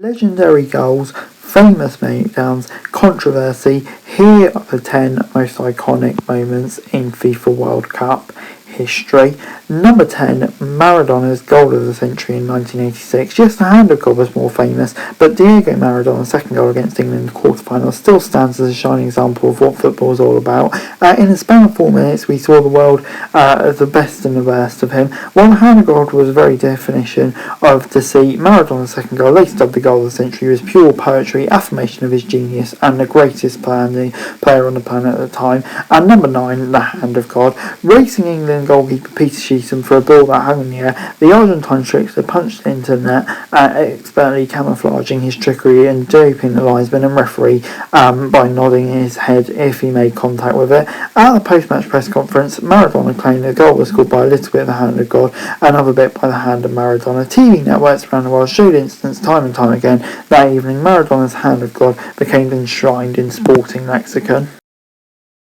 Legendary goals, famous meltdowns, controversy. Here are the 10 most iconic moments in FIFA World Cup history. Number 10, Maradona's goal of the century in 1986. Yes, the hand of God was more famous, but Diego Maradona's second goal against England in the quarterfinals still stands as a shining example of what football is all about. In a span of 4 minutes, we saw the world of the best and the worst of him. While the hand of God was a very definition of deceit, Maradona's second goal, later dubbed the goal of the century, was pure poetry, affirmation of his genius, and the greatest player on the planet at the time. And number 9, the hand of God. Racing England goalkeeper Peter Sheehan for a ball that hung in the air, the Argentine trickster punched into the net, expertly camouflaging his trickery and duping the linesman and referee by nodding his head if he made contact with it. At the post-match press conference, Maradona claimed the goal was scored by a little bit of the hand of God, another bit by the hand of Maradona. TV networks around the world showed incidents time and time again. That evening, Maradona's hand of God became enshrined in sporting lexicon.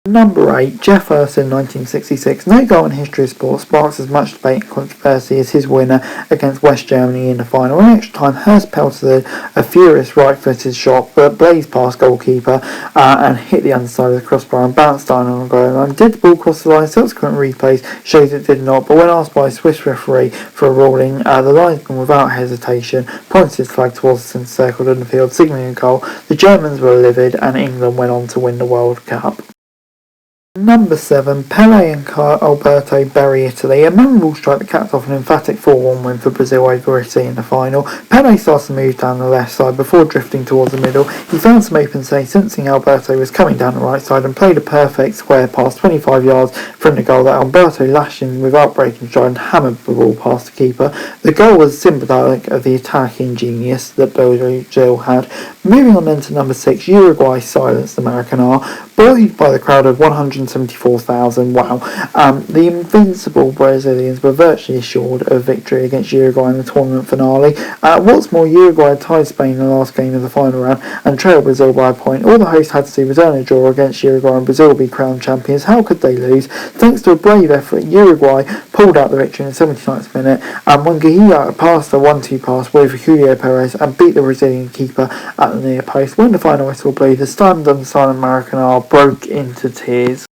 Number 8, Geoff HURST in 1966. No goal in history of sport sparks as much debate and controversy as his winner against West Germany in the final. In extra time, HURST pelted a furious right-footed shot that blazed past goalkeeper and hit the underside of the crossbar and bounced down on the goal line. Did the ball cross the line? Subsequent replays shows it did not, but when asked by a Swiss referee for a ruling, the linesman without hesitation pointed his flag towards the centre circle in the field, signalling a goal. The Germans were livid and England went on to win the World Cup. Number 7, Pele and Alberto bury Italy. A memorable strike that capped off an emphatic 4-1 win for Brazil over Italy in the final. Pele started to move down the left side before drifting towards the middle. He found some open space, sensing Alberto was coming down the right side, and played a perfect square pass 25 yards from the goal that Alberto lashed in without breaking stride and hammered the ball past the keeper. The goal was symbolic of the attacking genius that Brazil had. Moving on then to number 6, Uruguay silenced the Maracanã, buoyed by the crowd of 174,000. Wow. The invincible Brazilians were virtually assured of victory against Uruguay in the tournament finale. What's more, Uruguay had tied Spain in the last game of the final round and trailed Brazil by a point. All the hosts had to do was earn a draw against Uruguay and Brazil would be crowned champions. How could they lose? Thanks to a brave effort, Uruguay pulled out the victory in the 79th minute, and when Guajira passed a 1-2 pass with Julio Perez and beat the Brazilian keeper at the near post. When the final whistle blew, the stunned and silent Maracanã broke into tears.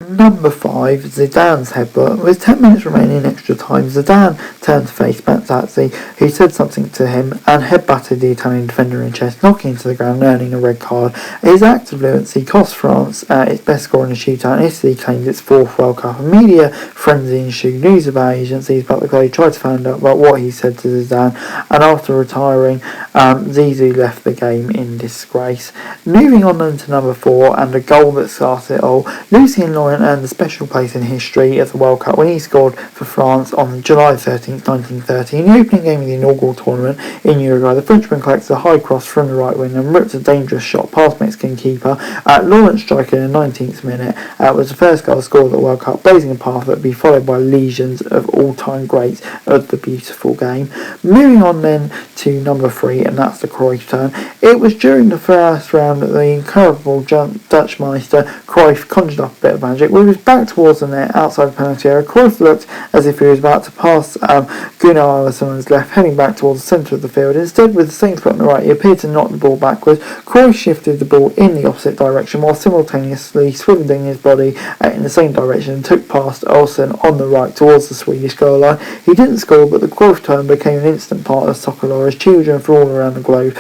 Number 5, Zidane's headbutt. With 10 minutes remaining in extra time, Zidane turned to face Materazzi, who said something to him and headbutted the Italian defender in the chest, knocking him to the ground and earning a red card. His act of fluency cost France its best score in the shootout, and Italy claimed its 4th World Cup. A media frenzy ensued. News about agencies about the guy tried to find out about what he said to Zidane, and after retiring, Zizou left the game in disgrace. Moving on then to number 4, and the goal that started it all. Lucien Laurent earned a special place in history of the World Cup when he scored for France on July 13th, 1930. In the opening game of the inaugural tournament in Uruguay, the Frenchman collected a high cross from the right wing and ripped a dangerous shot past Mexican keeper. Laurent's strike in the 19th minute was the first goal scored at the World Cup, blazing a path that would be followed by legions of all-time greats of the beautiful game. Moving on then to number 3, and that's the CRUYFF turn. It was during the first round that the incredible Dutch meister CRUYFF conjured up a bit of magic. With his back towards the net outside the penalty area, CRUYFF looked as if he was about to pass Gunnar Alisson on his left, heading back towards the centre of the field. Instead, with the same foot on the right, he appeared to knock the ball backwards. CRUYFF shifted the ball in the opposite direction while simultaneously swiveling his body in the same direction and took past Olsen on the right towards the Swedish goal line. He didn't score, but the CRUYFF turn became an instant part of soccer lore as children from all around the globe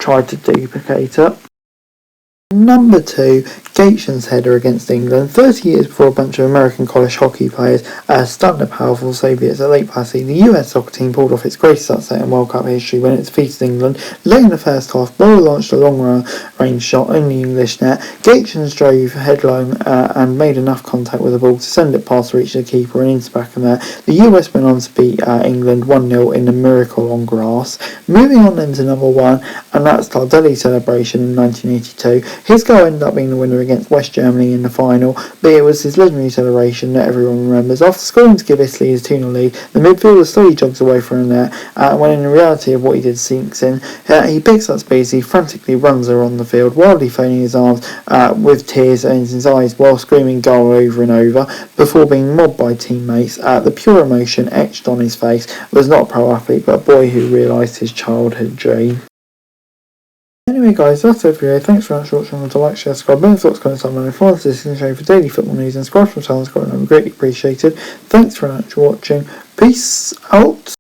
tried to duplicate it. Number 2, Gaetjen's header against England. 30 years before a bunch of American college hockey players stunned the powerful Soviets at Lake Placid, the US soccer team pulled off its greatest upset in World Cup history when it defeated England. Late in the first half, Borough launched a long-range shot in the English net. Gaetjen drove headlong and made enough contact with the ball to send it past the reach of the keeper and into the back of the net. The US went on to beat England 1-0 in a miracle on grass. Moving on then to number 1, and that's Tardelli's celebration in 1982. His goal ended up being the winner against West Germany in the final, but it was his legendary celebration that everyone remembers. After scoring to give Italy his 2-0 lead, the midfielder slowly jogs away from the net, when in the reality of what he did sinks in. He picks up speed, he frantically runs around the field, wildly folding his arms with tears in his eyes while screaming goal over and over, before being mobbed by teammates. The pure emotion etched on his face was not a pro athlete, but a boy who realised his childhood dream. Anyway guys, that's it for today. Thanks very much for watching. Remember to like, share, subscribe, learn thoughts, comments, and follow this show for daily football news and subscribe to my channel. It's greatly appreciated. Thanks very much for watching. Peace out.